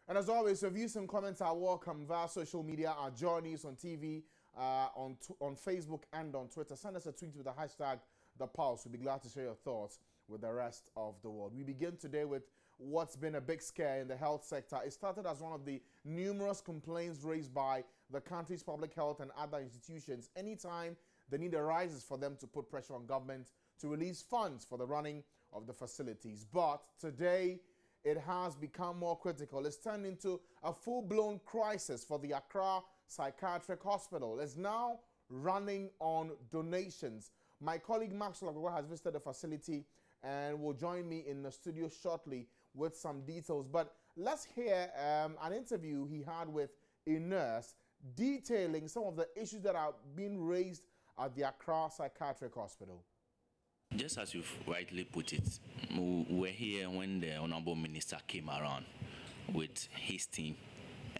And as always, your views and comments are welcome via social media, our journeys on TV, on Facebook and on Twitter. Send us a tweet with the hashtag The Pulse. We'll be glad to share your thoughts with the rest of the world. We begin today with what's been a big scare in the health sector. It started as one of the numerous complaints raised by the country's public health and other institutions anytime the need arises for them to put pressure on government to release funds for the running of the facilities. But today, it has become more critical. It's turned into a full-blown crisis for the Accra Psychiatric Hospital. It's now running on donations. My colleague Maxwell Agwagwa has visited the facility and will join me in the studio shortly with some details. But let's hear an interview he had with a nurse detailing some of the issues that are being raised at the Accra Psychiatric Hospital. Just as you've rightly put it, we were here when the Honorable Minister came around with his team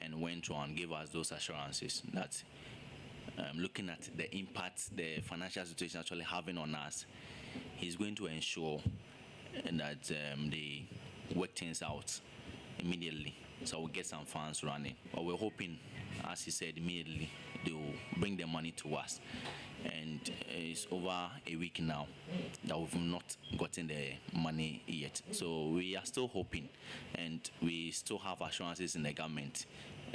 and went on and gave us those assurances that looking at the impact the financial situation actually having on us, he's going to ensure that they work things out immediately, so we'll get some funds running. But we're hoping, as he said, immediately they will bring the money to us. And it's over a week now that we've not gotten the money yet. So we are still hoping, and we still have assurances in the government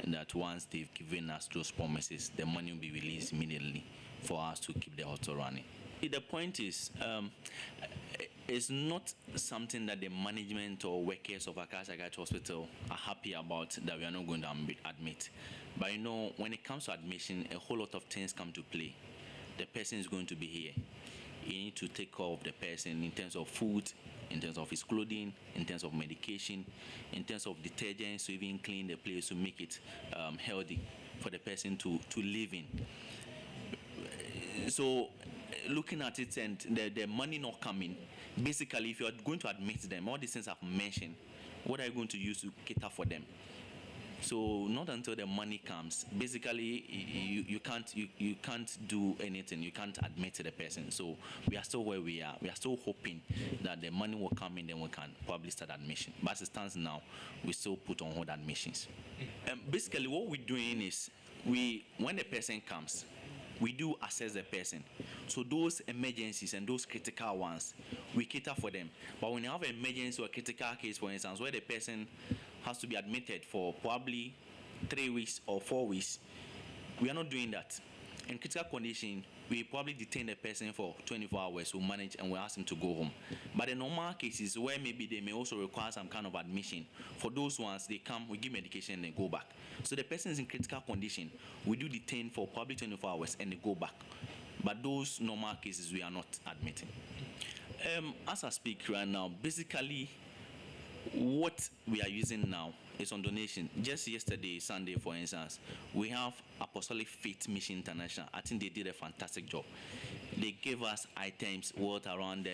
that once they've given us those promises, the money will be released immediately for us to keep the hospital running. The point is, it's not something that the management or workers of Accra Psychiatric Hospital are happy about that we are not going to admit. But you know, when it comes to admission, a whole lot of things come to play. The person is going to be here. You need to take care of the person in terms of food, in terms of his clothing, in terms of medication, in terms of detergents to even clean the place to make it healthy for the person to live in. So looking at it and the money not coming, basically if you are going to admit them, all these things I've mentioned, what are you going to use to cater for them? So not until the money comes, basically you can't do anything. You can't admit the person. So we are still where we are. We are still hoping that the money will come in, then we can probably start admission. But as it stands now, we still put on hold admissions. Basically what we're doing is when the person comes, we do assess the person. So those emergencies and those critical ones, we cater for them. But when you have an emergency or critical case, for instance, where the person has to be admitted for probably 3 weeks or 4 weeks, we are not doing that. In critical condition, we probably detain the person for 24 hours, we'll manage and we'll ask him to go home. But in normal cases where maybe they may also require some kind of admission, for those ones, they come, we give medication and they go back. So the person is in critical condition, we do detain for probably 24 hours and they go back. But those normal cases, we are not admitting. As I speak right now, basically, what we are using now is on donation. Just yesterday, Sunday, for instance, we have Apostolic Faith Mission International. I think they did a fantastic job. They gave us items worth around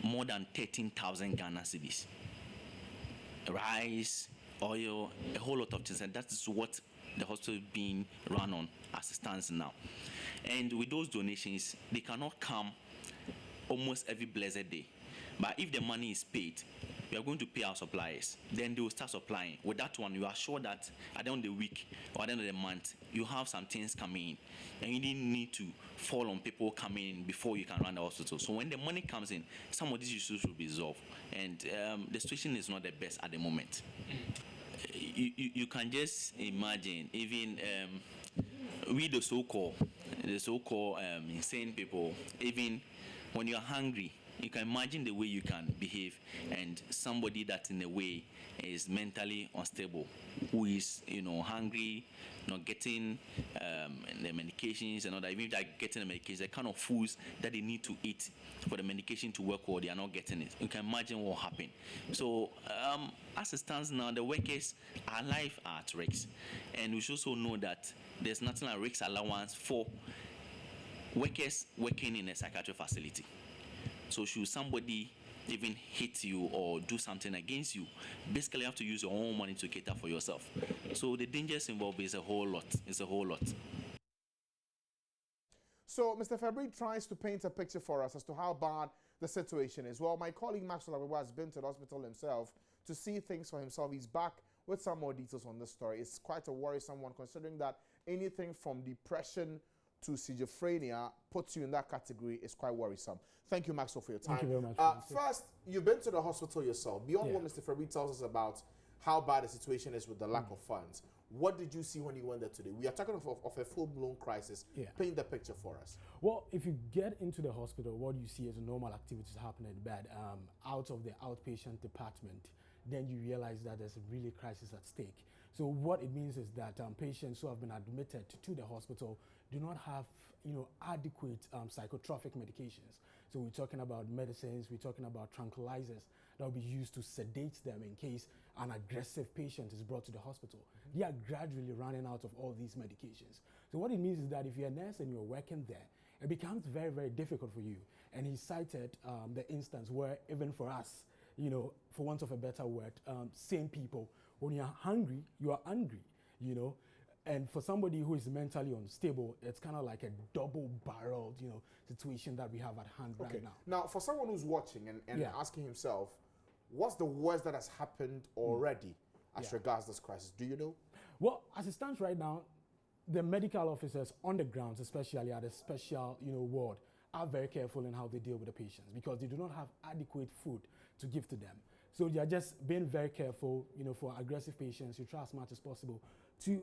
more than 13,000 Ghana cedis. Rice, oil, a whole lot of things. And that is what the hospital is being run on as it stands now. And with those donations, they cannot come almost every blessed day. But if the money is paid, we are going to pay our suppliers. Then they will start supplying. With that one, you are sure that at the end of the week or at the end of the month, you have some things coming in. And you didn't need to fall on people coming in before you can run the hospital. So when the money comes in, some of these issues will be resolved. And the situation is not the best at the moment. You can just imagine, even we the so-called insane people, even when you are hungry, you can imagine the way you can behave, and somebody that in a way is mentally unstable, who is hungry, not getting the medications and all that. Even if they're getting the medications, the kind of foods that they need to eat for the medication to work well, they are not getting it. You can imagine what will happen. So as it stands now, the workers, our life are at risk, and we should also know that there's nothing like risk allowance for workers working in a psychiatric facility. So should somebody even hit you or do something against you, basically you have to use your own money to cater for yourself. So the dangers involved is a whole lot. It's a whole lot. So Mr. Fabry tries to paint a picture for us as to how bad the situation is. Well, my colleague Maxwell Agwagwa has been to the hospital himself to see things for himself. He's back with some more details on this story. It's quite a worrisome one, considering that anything from depression to schizophrenia puts you in that category is quite worrisome. Thank you, Maxwell, for your time. Thank you very much. First, you've been to the hospital yourself. Beyond what Mr. Fabry tells us about how bad the situation is with the lack of funds, what did you see when you went there today? We are talking of a full-blown crisis. Paint the picture for us. Well, if you get into the hospital, what you see is normal activities happening bad out of the outpatient department. Then you realize that there's a really crisis at stake. So what it means is that patients who have been admitted to the hospital do not have, adequate psychotropic medications. So we're talking about medicines, we're talking about tranquilizers that will be used to sedate them in case an aggressive patient is brought to the hospital. They are gradually running out of all these medications. So what it means is that if you're a nurse and you're working there, it becomes very, very difficult for you. And he cited the instance where even for us, for want of a better word, same people, when you're hungry, you are angry, And for somebody who is mentally unstable, it's kind of like a double-barreled, situation that we have at hand right now. Now, for someone who's watching and asking himself, what's the worst that has happened already as regards this crisis? Do you know? Well, as it stands right now, the medical officers on the grounds, especially at a special, ward, are very careful in how they deal with the patients because they do not have adequate food to give to them. So they are just being very careful, for aggressive patients. You try as much as possible to,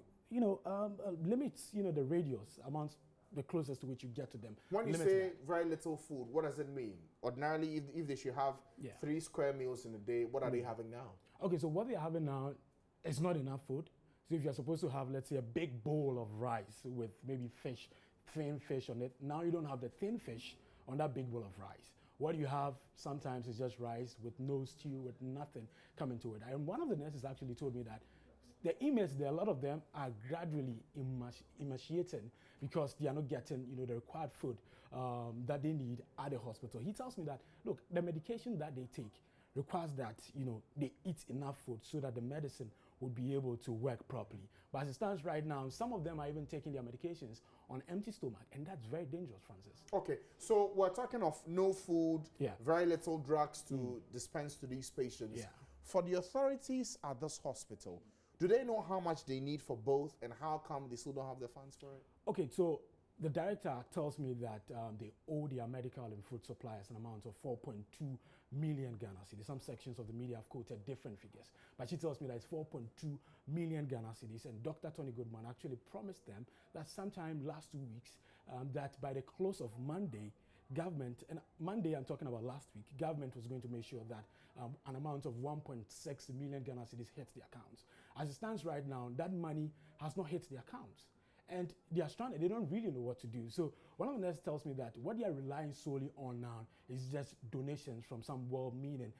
limit, the radius amongst the closest to which you get to them. When you say very little food, what does it mean? Ordinarily, if they should have 3 square meals in a day, what are they having now? Okay, so what they're having now is not enough food. So if you're supposed to have, let's say, a big bowl of rice with maybe fish, thin fish on it, now you don't have the thin fish on that big bowl of rice. What you have sometimes is just rice with no stew, with nothing coming to it. And one of the nurses actually told me that the inmates there, a lot of them are gradually emaciating because they are not getting, the required food that they need at the hospital. He tells me that, look, the medication that they take requires that, they eat enough food so that the medicine will be able to work properly. But as it stands right now, some of them are even taking their medications on empty stomach, and that's very dangerous, Francis. Okay, so we're talking of no food, very little drugs to dispense to these patients. For the authorities at this hospital, do they know how much they need for both, and how come they still don't have the funds for it? Okay, so the director tells me that they owe their medical and food suppliers an amount of 4.2 million Ghana cedis. Some sections of the media have quoted different figures, but she tells me that it's 4.2 million Ghana cedis, and Dr. Tony Goodman actually promised them that sometime last 2 weeks, that by the close of Monday, government, and Monday I'm talking about last week, government was going to make sure that an amount of 1.6 million Ghana cedis hits the accounts. As it stands right now, that money has not hit the accounts. And they are stranded. They don't really know what to do. So one of the nurses tells me that what they are relying solely on now is just donations from some well-meaning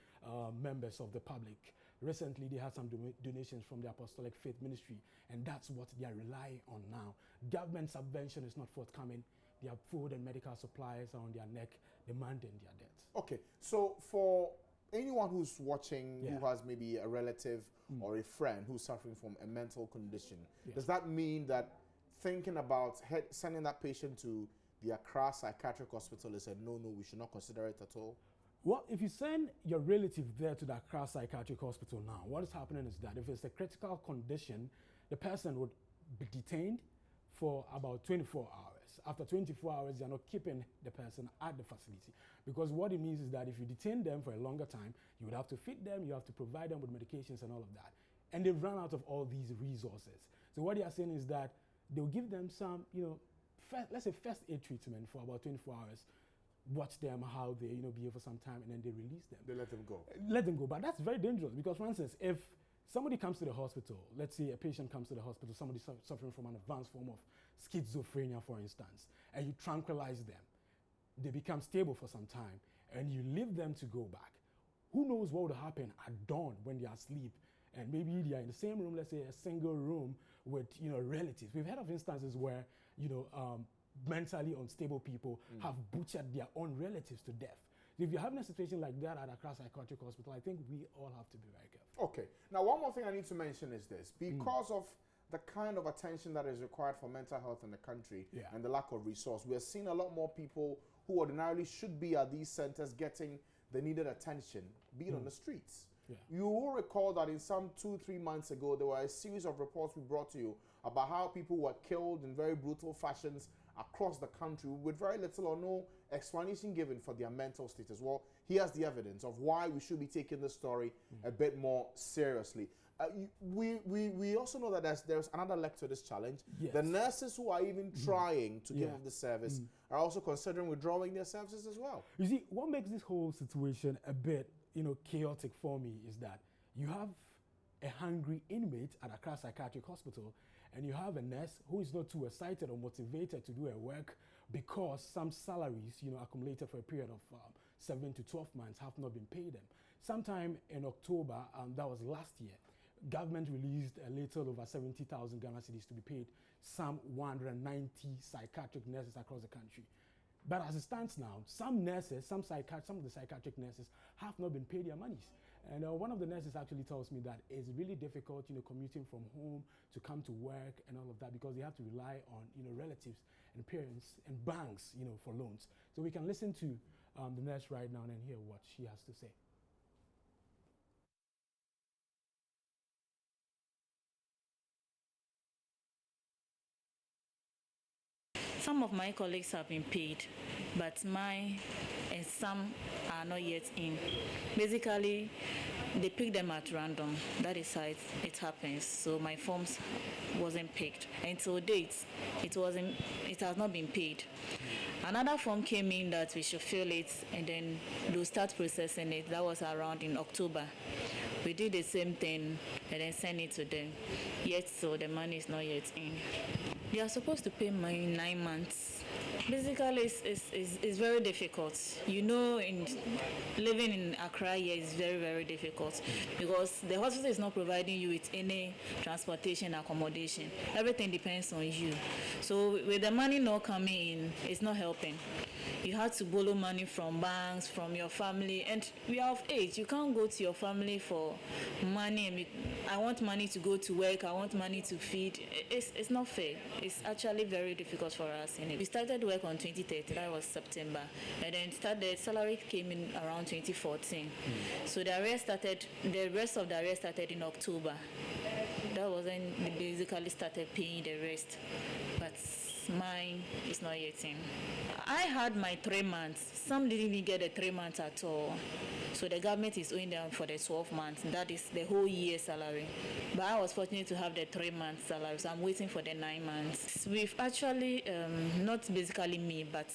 members of the public. Recently, they had some donations from the Apostolic Faith Ministry, and that's what they are relying on now. Government subvention is not forthcoming. Their food and medical supplies are on their neck, demanding their debts. Okay, so for anyone who's watching who has maybe a relative or a friend who's suffering from a mental condition, does that mean that thinking about sending that patient to the Accra Psychiatric Hospital is a no-no, we should not consider it at all? Well, if you send your relative there to the Accra Psychiatric Hospital now, what is happening is that if it's a critical condition, the person would be detained for about 24 hours. After 24 hours, you're not keeping the person at the facility. Because what it means is that if you detain them for a longer time, you would have to feed them, you have to provide them with medications and all of that. And they've run out of all these resources. So what they are saying is that they'll give them some, let's say first aid treatment for about 24 hours, watch them how they, behave for some time, and then they release them. They let them go. Let them go. But that's very dangerous because, for instance, if somebody comes to the hospital, let's say a patient comes to the hospital, somebody suffering from an advanced form of schizophrenia, for instance, and you tranquilize them, they become stable for some time, and you leave them to go back. Who knows what would happen at dawn when they are asleep, and maybe they are in the same room, let's say a single room with, relatives. We've heard of instances where, mentally unstable people have butchered their own relatives to death. So if you're having a situation like that at Accra Psychiatric Hospital, I think we all have to be very careful. Okay. Now, one more thing I need to mention is this. Because of the kind of attention that is required for mental health in the country and the lack of resource, we are seeing a lot more people who ordinarily should be at these centers getting the needed attention, be it on the streets. Yeah. You will recall that in some 2-3 months ago, there were a series of reports we brought to you about how people were killed in very brutal fashions across the country with very little or no explanation given for their mental state as well. Here's the evidence of why we should be taking this story a bit more seriously. We also know that there's another leg to this challenge. Yes. The nurses who are even trying to give up the service are also considering withdrawing their services as well. You see, what makes this whole situation a bit, chaotic for me is that you have a hungry inmate at Accra Psychiatric Hospital, and you have a nurse who is not too excited or motivated to do her work because some salaries, accumulated for a period of 7 to 12 months have not been paid them. Sometime in October, that was last year, government released a little over 70,000 Ghana cedis to be paid some 190 psychiatric nurses across the country. But as it stands now, some nurses, some of the psychiatric nurses have not been paid their monies. And one of the nurses actually tells me that it's really difficult, commuting from home to come to work and all of that because they have to rely on, relatives and parents and banks, for loans. So we can listen to the nurse right now and hear what she has to say. Some of my colleagues have been paid, but mine and some are not yet in. Basically, they pick them at random. That is how it happens. So my forms wasn't picked. Until date, it has not been paid. Another form came in that we should fill it and then they'll start processing it. That was around in October. We did the same thing and then send it to them. Yet, so the money is not yet in. They are supposed to pay my 9 months. Basically, it's very difficult. In living in Accra here is very, very difficult because the hospital is not providing you with any transportation accommodation. Everything depends on you. So with the money not coming in, it's not helping. You have to borrow money from banks, from your family, and we are of age. You can't go to your family for money. I want money to go to work. I want money to feed. It's not fair. It's actually very difficult for us. We started work on 2013. That was September, and then the salary came in around 2014. So the rest of the arrest started in October. That was when they basically started paying the rest, but mine is not yet in. I had my 3 months. Some didn't even get the 3 months at all. So the government is owing them for the 12 months. That is the whole year's salary. But I was fortunate to have the 3 months salary, so I'm waiting for the 9 months. We've actually, not basically me, but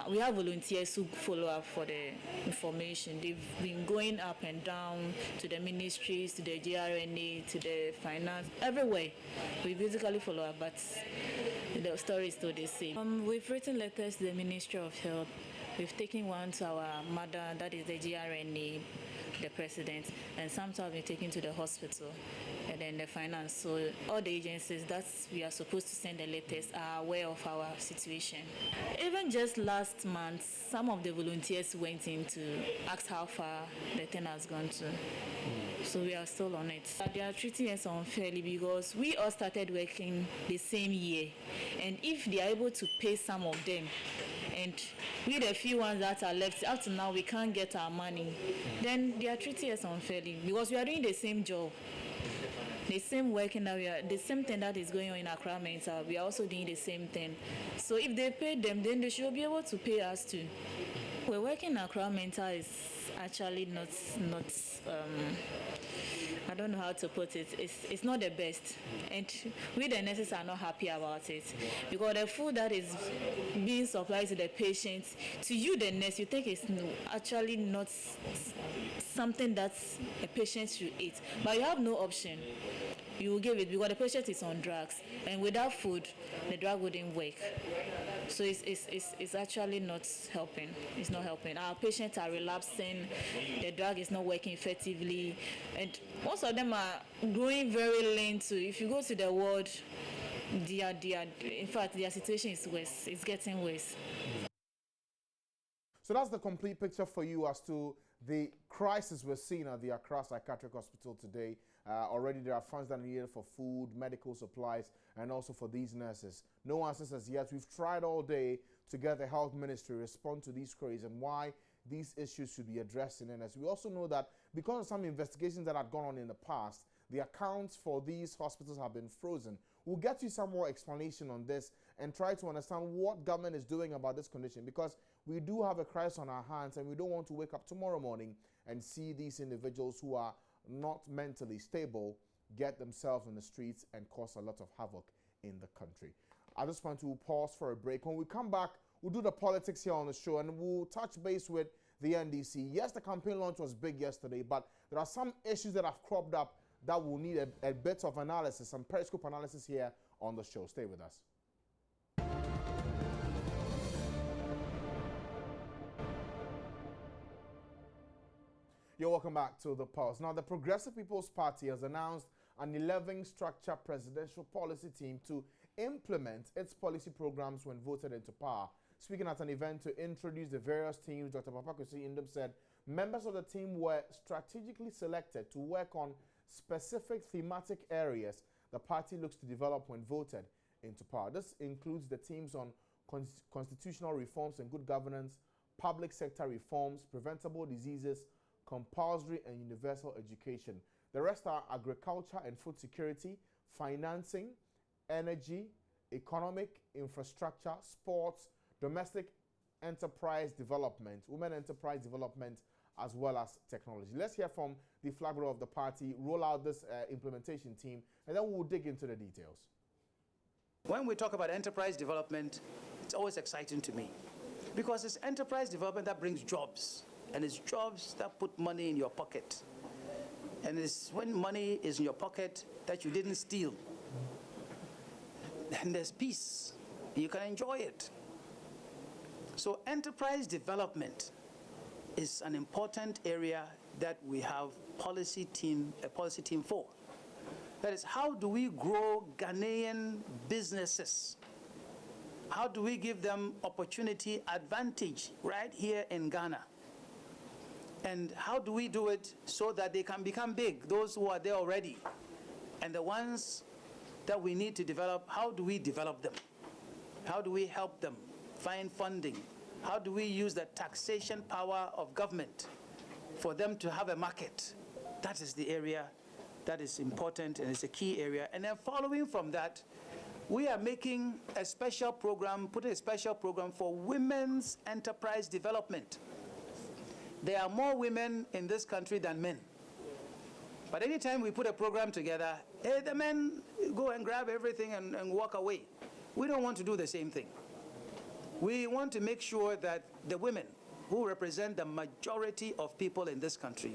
we have volunteers who follow up for the information. They've been going up and down to the ministries, to the GRNA, to the finance, everywhere. We basically follow up, but the story is still the same. We've written letters to the Ministry of Health. We've taken one to our mother, that is the GRNA, the president, and some have been taken to the hospital and then the finance. So all the agencies that we are supposed to send the letters are aware of our situation. Even just last month, some of the volunteers went in to ask how far the thing has gone to. So we are still on it. They are treating us unfairly because we all started working the same year. And if they are able to pay some of them, and we the few ones that are left, up to now we can't get our money, then they are treating us unfairly because we are doing the same job. The same working that the same thing that is going on in Accra Mental, we are also doing the same thing. So if they pay them, then they should be able to pay us too. We're working in Accra Mental is actually not I don't know how to put it. It's not the best, and we the nurses are not happy about it because the food that is being supplied to the patients, to you the nurse, you think it's actually not something that a patient should eat, but you have no option. You will give it because the patient is on drugs, and without food, the drug wouldn't work. So it's actually not helping. It's not helping. Our patients are relapsing. The drug is not working effectively, and most of them are growing very lean too. If you go to the ward, in fact, their situation is worse. It's getting worse. So that's the complete picture for you as to the crisis we're seeing at the Accra Psychiatric Hospital today. Already there are funds that are needed for food, medical supplies, and also for these nurses. No answers as yet. We've tried all day to get the health ministry to respond to these queries and why these issues should be addressed in NS. We also know that because of some investigations that had gone on in the past, the accounts for these hospitals have been frozen. We'll get you some more explanation on this and try to understand what government is doing about this condition, because we do have a crisis on our hands and we don't want to wake up tomorrow morning and see these individuals who are not mentally stable get themselves on the streets and cause a lot of havoc in the country. At this point, we'll pause for a break. When we come back, we'll do the politics here on the show and we'll touch base with the NDC. Yes, the campaign launch was big yesterday, but there are some issues that have cropped up that will need a bit of analysis, some periscope analysis here on the show. Stay with us. You're welcome back to The Pulse. Now, the Progressive People's Party has announced an 11-structure presidential policy team to implement its policy programs when voted into power. Speaking at an event to introduce the various teams, Dr. Papa Kwesi Indom said members of the team were strategically selected to work on specific thematic areas the party looks to develop when voted into power. This includes the teams on constitutional reforms and good governance, public sector reforms, preventable diseases, compulsory and universal education. The rest are agriculture and food security, financing, energy, economic, infrastructure, sports, domestic enterprise development, women enterprise development, as well as technology. Let's hear from the flag bearer of the party, roll out this implementation team, and then we'll dig into the details. When we talk about enterprise development, it's always exciting to me because it's enterprise development that brings jobs, and it's jobs that put money in your pocket. And it's when money is in your pocket that you didn't steal. And there's peace. You can enjoy it. So enterprise development is an important area that we have a policy team for. That is, how do we grow Ghanaian businesses? How do we give them opportunity advantage right here in Ghana? And how do we do it so that they can become big, those who are there already? And the ones that we need to develop, how do we develop them? How do we help them find funding? How do we use the taxation power of government for them to have a market? That is the area that is important and it's a key area. And then following from that, we are making a special program, putting a special program for women's enterprise development. There are more women in this country than men. But anytime we put a program together, the men go and grab everything and walk away. We don't want to do the same thing. We want to make sure that the women who represent the majority of people in this country,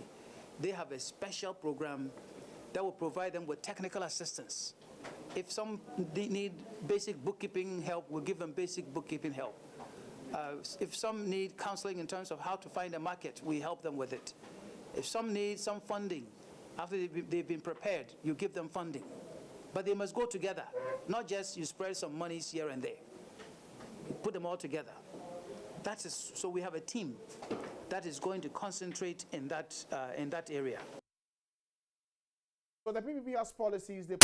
they have a special program that will provide them with technical assistance. If some need basic bookkeeping help, we'll give them basic bookkeeping help. If some need counseling in terms of how to find a market, we help them with it. If some need some funding, after they've been prepared, you give them funding. But they must go together, not just you spread some monies here and there. You put them all together. That is, so we have a team that is going to concentrate in that area. So the PPP has policies, they